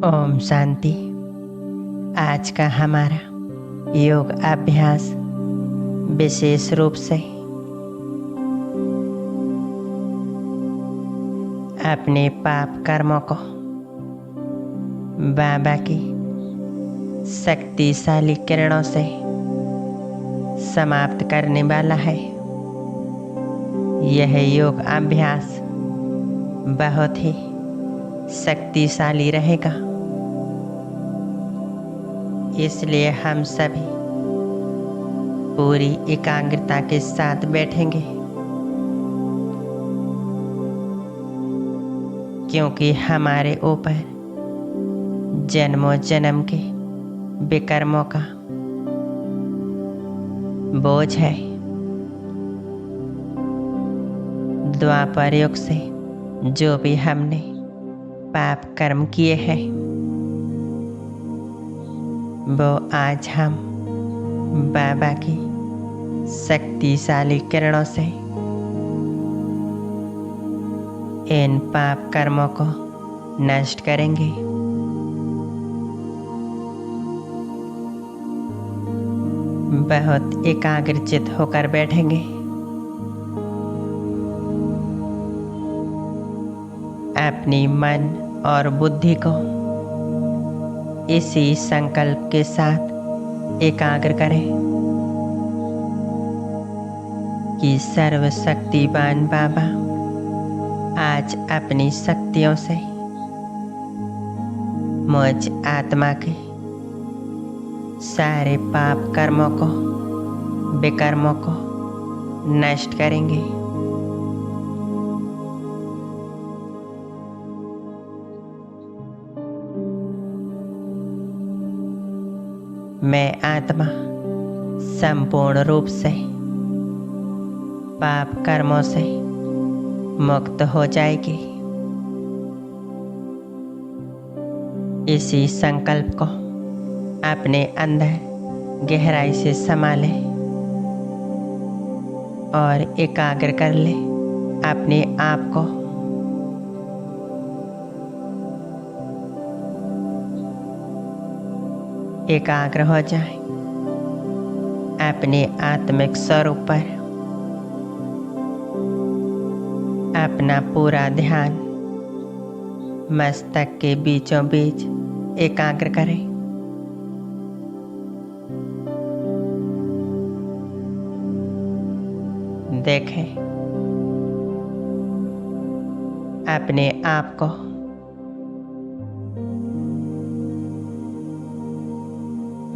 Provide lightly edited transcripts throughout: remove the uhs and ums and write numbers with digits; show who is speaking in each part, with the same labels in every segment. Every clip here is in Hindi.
Speaker 1: ओम शांति। आज का हमारा योग अभ्यास विशेष रूप से अपने पाप कर्मों को बाबा की शक्तिशाली किरणों से समाप्त करने वाला है। यह योग अभ्यास बहुत ही शक्तिशाली रहेगा, इसलिए हम सभी पूरी एकाग्रता के साथ बैठेंगे, क्योंकि हमारे ऊपर जन्मों जन्म के विकर्मों का बोझ है। द्वापर युग से जो भी हमने पाप कर्म किए हैं, वो आज हम बाबा की शक्तिशाली किरणों से इन पाप कर्मों को नष्ट करेंगे। बहुत एकाग्रचित होकर बैठेंगे। अपनी मन और बुद्धि को इसी संकल्प के साथ एकाग्र करें कि सर्वशक्तिवान बाबा आज अपनी शक्तियों से मुझ आत्मा के सारे पाप कर्मों को विकर्मों को नष्ट करेंगे। मैं आत्मा संपूर्ण रूप से पाप कर्मों से मुक्त हो जाएगी। इसी संकल्प को अपने अंदर गहराई से समा ले और एकाग्र कर ले अपने आप को। एकाग्र हो जाए अपने आत्मिक स्वरूप पर। अपना पूरा ध्यान मस्तक के बीचों बीच एकाग्र करें। देखें अपने आप को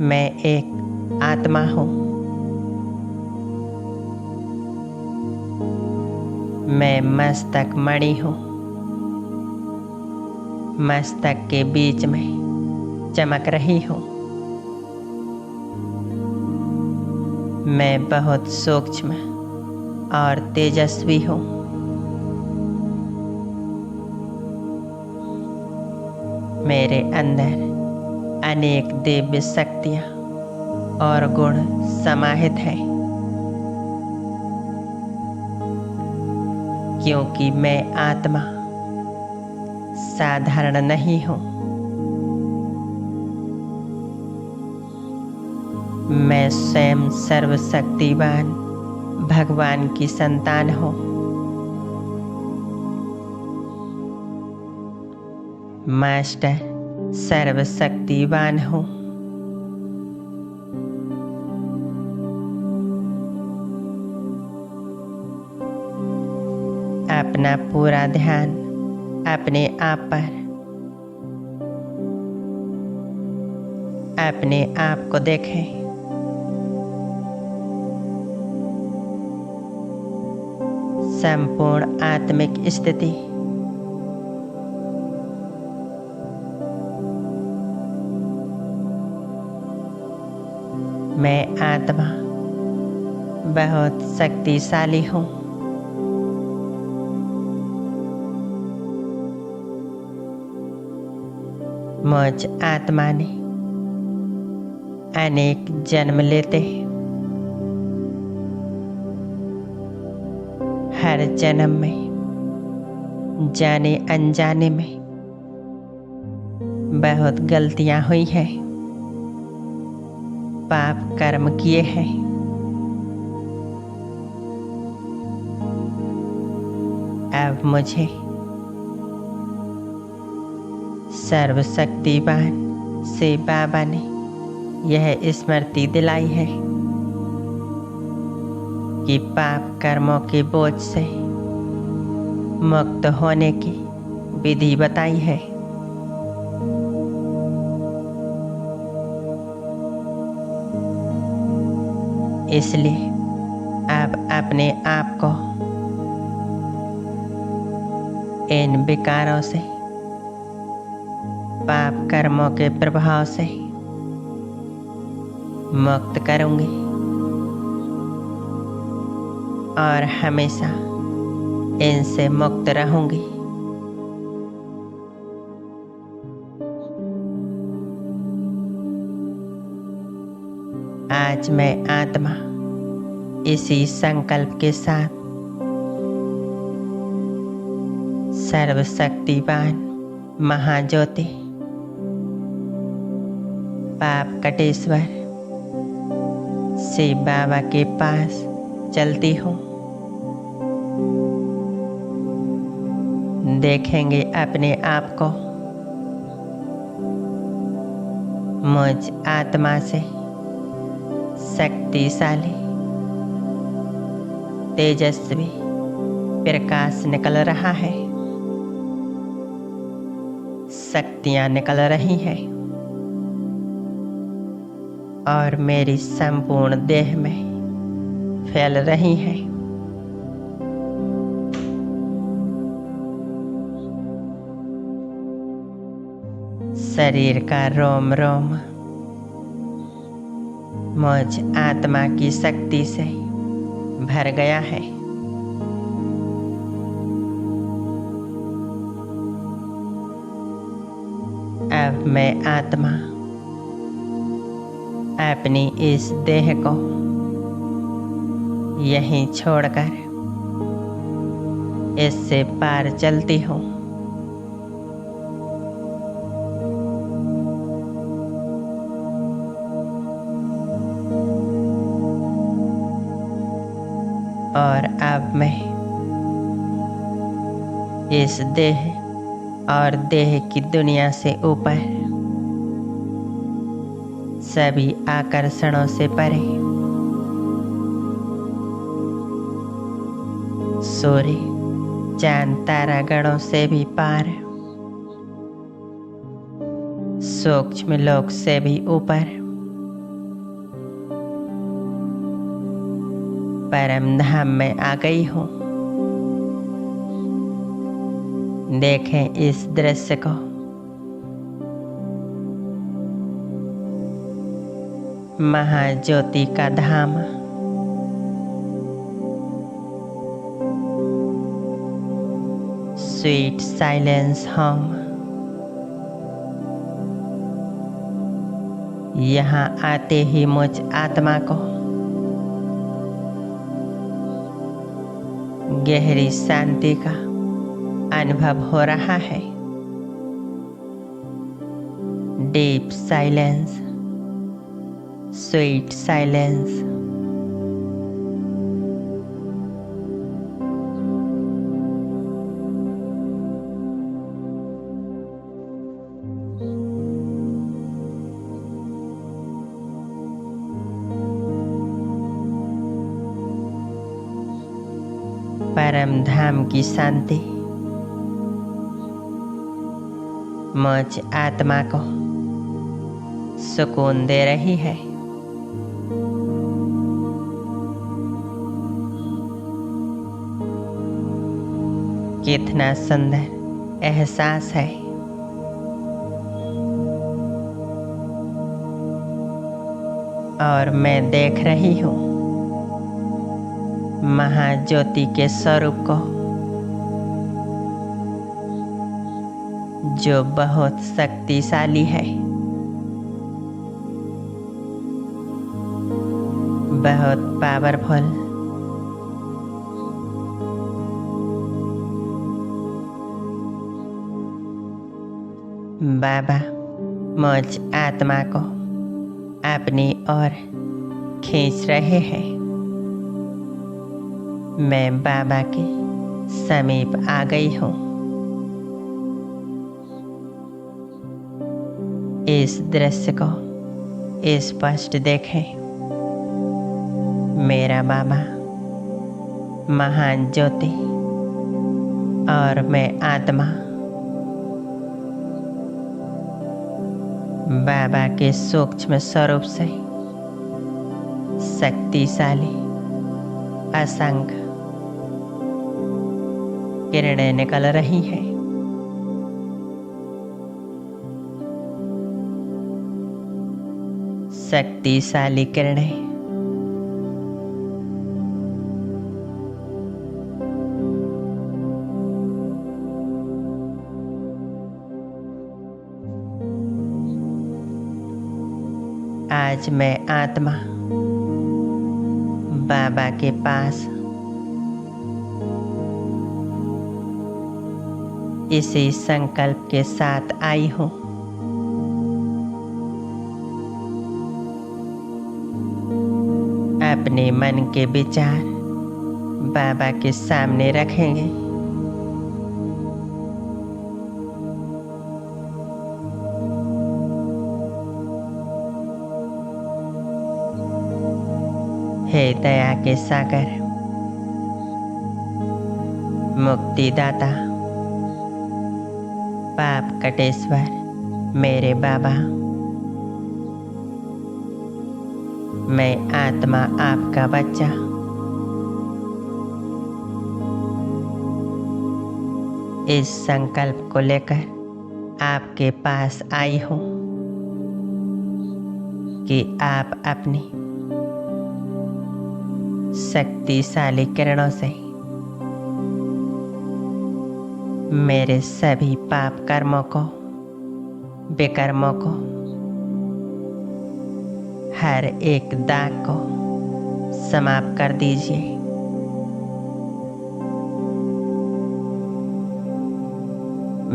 Speaker 1: मैं एक आत्मा हूँ। मैं मस्तक मणि हूँ। मस्तक के बीच में चमक रही हूँ। मैं बहुत सूक्ष्म और तेजस्वी हूँ। मेरे अंदर अनेक दिव्य शक्तियाँ और गुण समाहित हैं, क्योंकि मैं आत्मा साधारण नहीं हूँ। मैं स्वयं सर्वशक्तिवान भगवान की संतान हूँ। मास्टर सर्वशक्तिवान हूँ। अपना पूरा ध्यान अपने आप पर। अपने आप को देखें। संपूर्ण आत्मिक स्थिति मैं आत्मा बहुत शक्तिशाली हूँ। मुझ आत्मा ने अनेक जन्म लेते, हर जन्म में जाने अनजाने में बहुत गलतियां हुई हैं, पाप कर्म किए हैं। अब मुझे सर्वशक्तिवान से बाबा ने यह स्मृति दिलाई है कि पाप कर्मों के बोझ से मुक्त होने की विधि बताई है। इसलिए आप अपने आप को इन विकारों से, पाप कर्मों के प्रभाव से मुक्त करूंगी और हमेशा इनसे मुक्त रहूंगी। आज मैं आत्मा इसी संकल्प के साथ सर्वशक्तिवान महाज्योति पाप कटेश्वर शिव बाबा के पास चलती हूँ। देखेंगे अपने आप को मुझ आत्मा से शक्तिशाली तेजस्वी प्रकाश निकल रहा है, शक्तियां निकल रही हैं और मेरी संपूर्ण देह में फैल रही हैं। शरीर का रोम रोम मुझ आत्मा की शक्ति से भर गया है। अब मैं आत्मा अपनी इस देह को यहीं छोड़कर इससे पार चलती हूँ। और अब मैं इस देह और देह की दुनिया से ऊपर सभी आकर्षणों से परे सूर्य चांद तारा गणों से भी पार सूक्ष्म लोक से भी ऊपर परम धाम में आ गई हूँ। देखें इस दृश्य को, महाज्योति का धाम, स्वीट साइलेंस होम। यहाँ आते ही मुझ आत्मा को गहरी शांति का अनुभव हो रहा है। Deep silence, sweet silence. परम धाम की शांति मुझ आत्मा को सुकून दे रही है। कितना सुंदर एहसास है। और मैं देख रही हूँ महाज्योति के स्वरूप को, जो बहुत शक्तिशाली है, बहुत पावरफुल। बाबा मुझ आत्मा को अपनी ओर खींच रहे हैं। मैं बाबा के समीप आ गई हूँ। इस दृश्य को स्पष्ट देखें। मेरा बाबा महान ज्योति और मैं आत्मा बाबा के सूक्ष्म स्वरूप से शक्तिशाली असंख्य किरणें निकल रही हैं। शक्तिशाली किरणें आज मैं आत्मा बाबा के पास इसी संकल्प के साथ आई हूँ। अपने मन के विचार बाबा के सामने रखेंगे। हे दया के सागर, मुक्तिदाता, पाप कटेश्वर मेरे बाबा, मैं आत्मा आपका बच्चा इस संकल्प को लेकर आपके पास आई हूँ कि आप अपनी शक्तिशाली किरणों से मेरे सभी पाप कर्मों को, विकर्मों को, हर एक दाग को समाप्त कर दीजिए।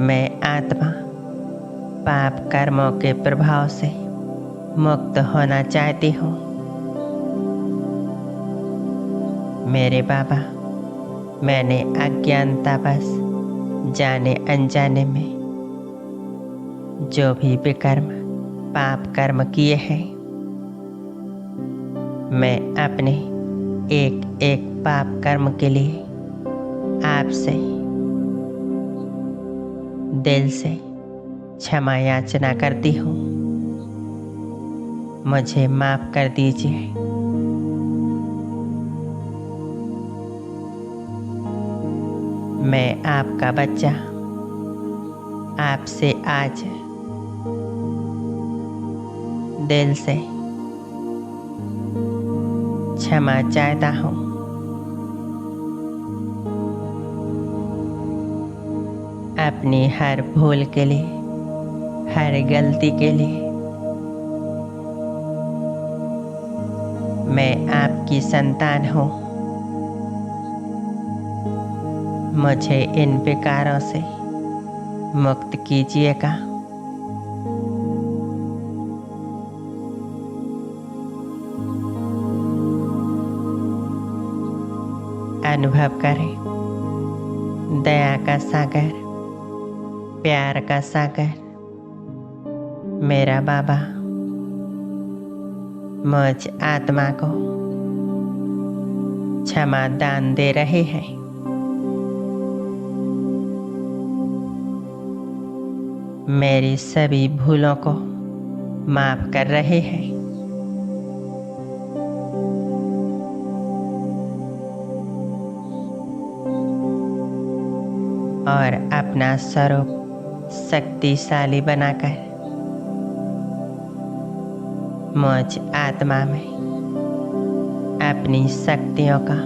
Speaker 1: मैं आत्मा पाप कर्मों के प्रभाव से मुक्त होना चाहती हूँ। मेरे बाबा, मैंने अज्ञानतावश जाने अनजाने में जो भी विकर्म पाप कर्म किए हैं, मैं अपने एक एक पाप कर्म के लिए आपसे दिल से क्षमा याचना करती हूँ। मुझे माफ कर दीजिए। मैं आपका बच्चा आपसे आज दिल से क्षमा चाहता हूँ। अपनी हर भूल के लिए, हर गलती के लिए मैं आपकी संतान हूँ। मुझे इन विकारों से मुक्त कीजिएगा। अनुभव करें दया का सागर, प्यार का सागर मेरा बाबा मुझ आत्मा को क्षमा दान दे रहे हैं। मेरी सभी भूलों को माफ कर रहे हैं। और अपना स्वरूप शक्तिशाली बनाकर मुझ आत्मा में अपनी शक्तियों का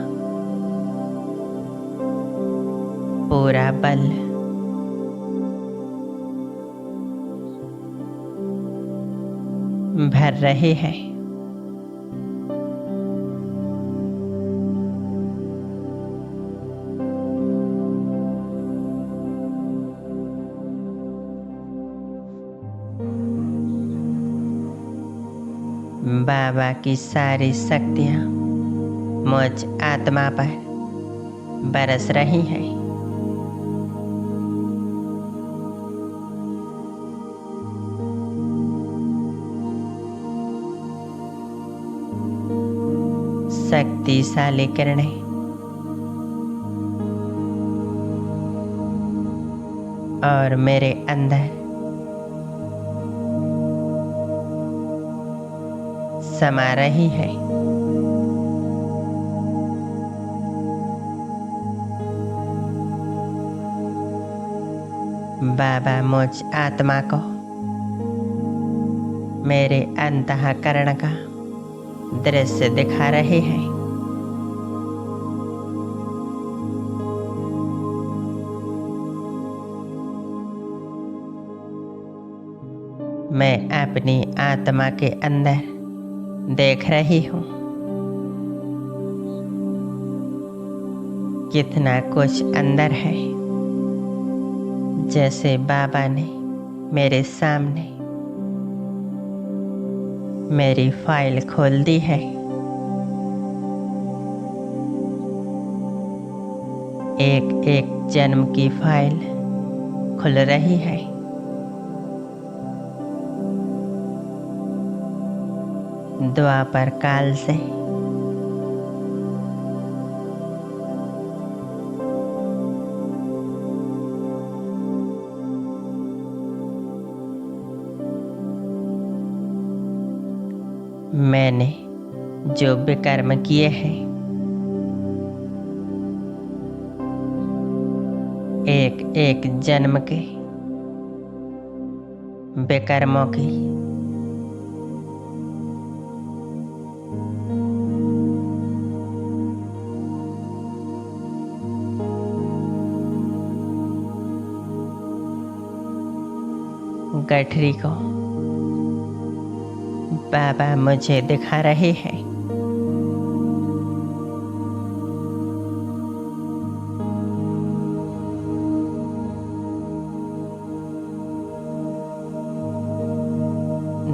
Speaker 1: पूरा बल भर रहे हैं। बाबा की सारी शक्तियाँ मुझ आत्मा पर बरस रही हैं। शक्तिशाली किरणें और मेरे अंदर समा रही है। बाबा मुझ आत्मा को मेरे अंतःकरण का दृश्य दिखा रहे हैं। मैं अपनी आत्मा के अंदर देख रही हूँ कितना कुछ अंदर है। जैसे बाबा ने मेरे सामने मेरी फाइल खोल दी है। एक एक जन्म की फाइल खुल रही है। द्वापर काल से मैंने जो विकर्म किए हैं, एक एक जन्म के विकर्मों की गठरी को बाबा मुझे दिखा रहे हैं।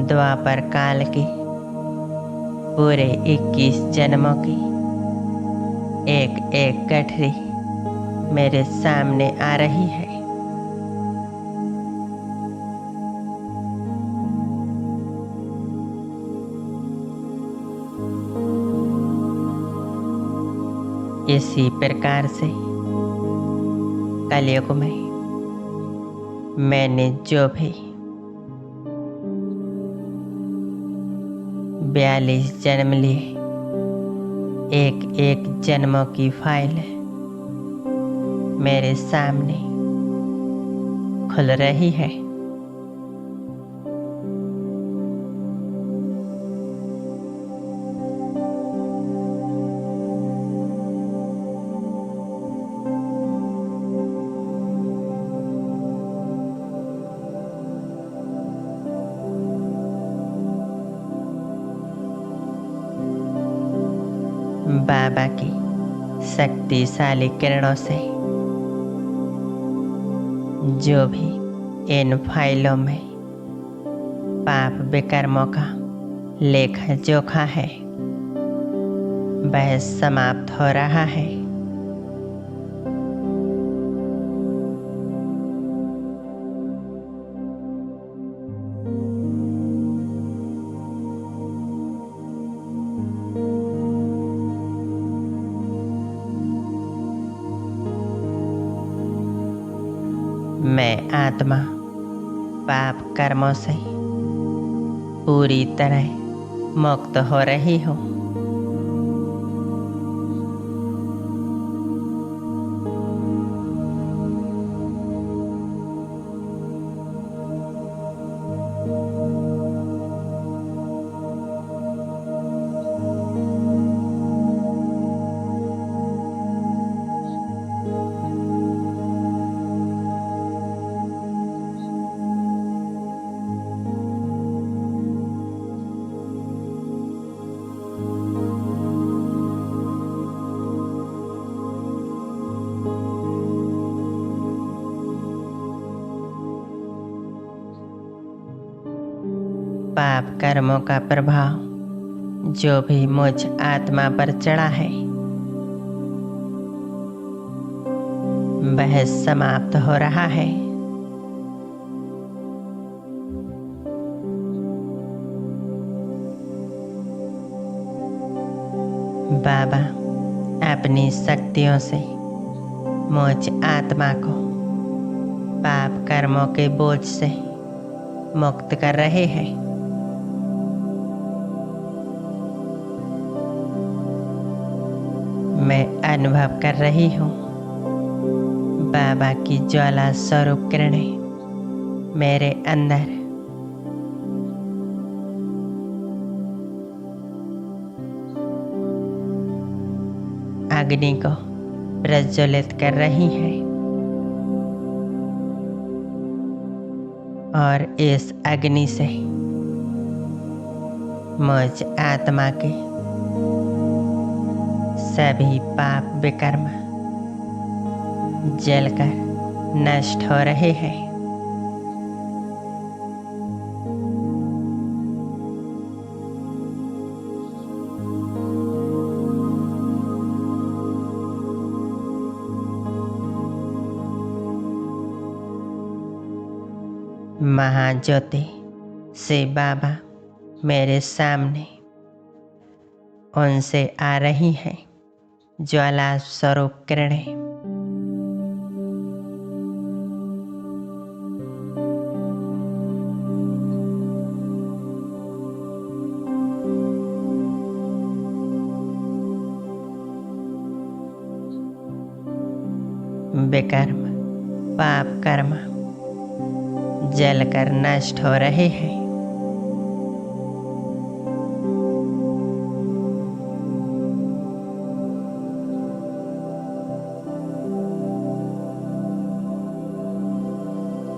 Speaker 1: द्वापर काल की पूरे 21 जन्मों की एक एक गठरी मेरे सामने आ रही है। इसी प्रकार से कलयुग में मैंने जो भी 42 जन्म लिए, एक एक जन्मों की फाइल मेरे सामने खुल रही है। बाबा की शक्तिशाली किरणों से जो भी इन फाइलों में पाप विकर्मों का लेखा जोखा है, वह समाप्त हो रहा है। मैं आत्मा पाप कर्मों से पूरी तरह मुक्त हो रही हूँ। पाप कर्मों का प्रभाव जो भी मुझ आत्मा पर चढ़ा है वह समाप्त हो रहा है। बाबा अपनी शक्तियों से मुझ आत्मा को पाप कर्मों के बोझ से मुक्त कर रहे हैं। मैं अनुभव कर रही हूँ बाबा की ज्वाला स्वरूप किरणें मेरे अंदर अग्नि को प्रज्वलित कर रही हैं और इस अग्नि से मुझ आत्मा के सभी पाप विकर्म जलकर नष्ट हो रहे हैं। महाज्योति से बाबा मेरे सामने उनसे आ रही हैं ज्वाला स्वरूप किरणें। विकर्म पाप कर्म जलकर नष्ट हो रहे हैं।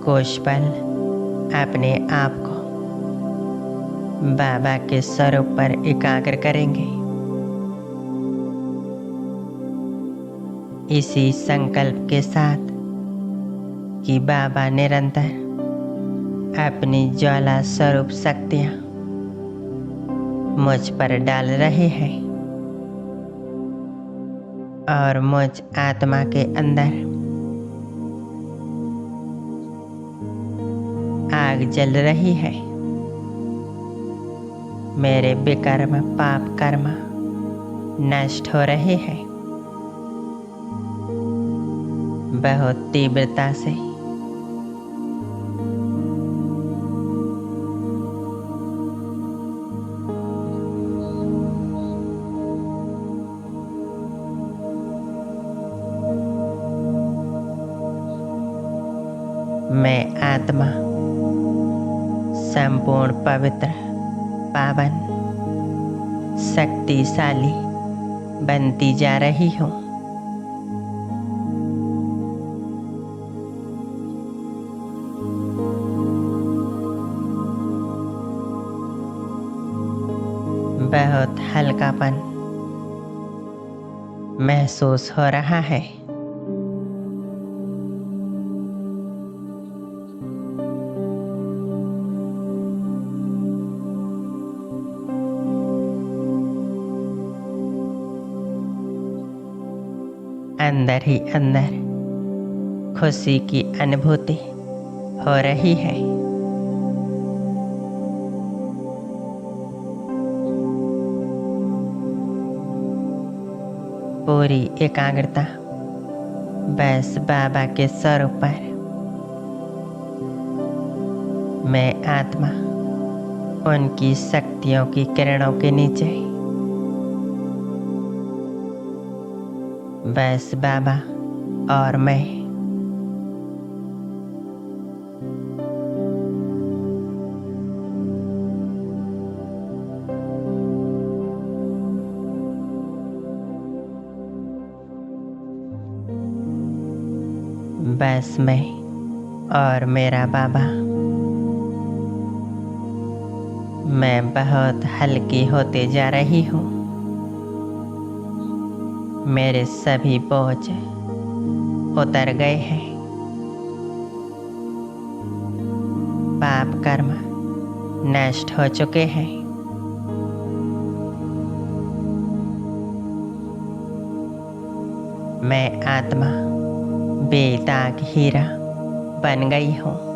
Speaker 1: कुछ पल अपने आप को बाबा के स्वरूप पर एकाग्र करेंगे। इसी संकल्प के साथ कि बाबा निरंतर अपनी ज्वाला स्वरूप शक्तियाँ मुझ पर डाल रहे हैं और मुझ आत्मा के अंदर आग जल रही है। मेरे विकर्म पाप कर्म नष्ट हो रहे हैं बहुत तीव्रता से। मैं आत्मा संपूर्ण पवित्र पावन शक्तिशाली बनती जा रही हूँ। बहुत हल्कापन महसूस हो रहा है। अंदर ही अंदर खुशी की अनुभूति हो रही है। पूरी एकाग्रता बस बाबा के स्वरूप पर। मैं आत्मा उनकी शक्तियों की किरणों के नीचे बस बाबा और मैं। बस मैं और मेरा बाबा। मैं बहुत हल्की होते जा रही हूँ। मेरे सभी बोझ उतर गए हैं। पाप कर्म नष्ट हो चुके हैं। मैं आत्मा बेदाग हीरा बन गई हूँ।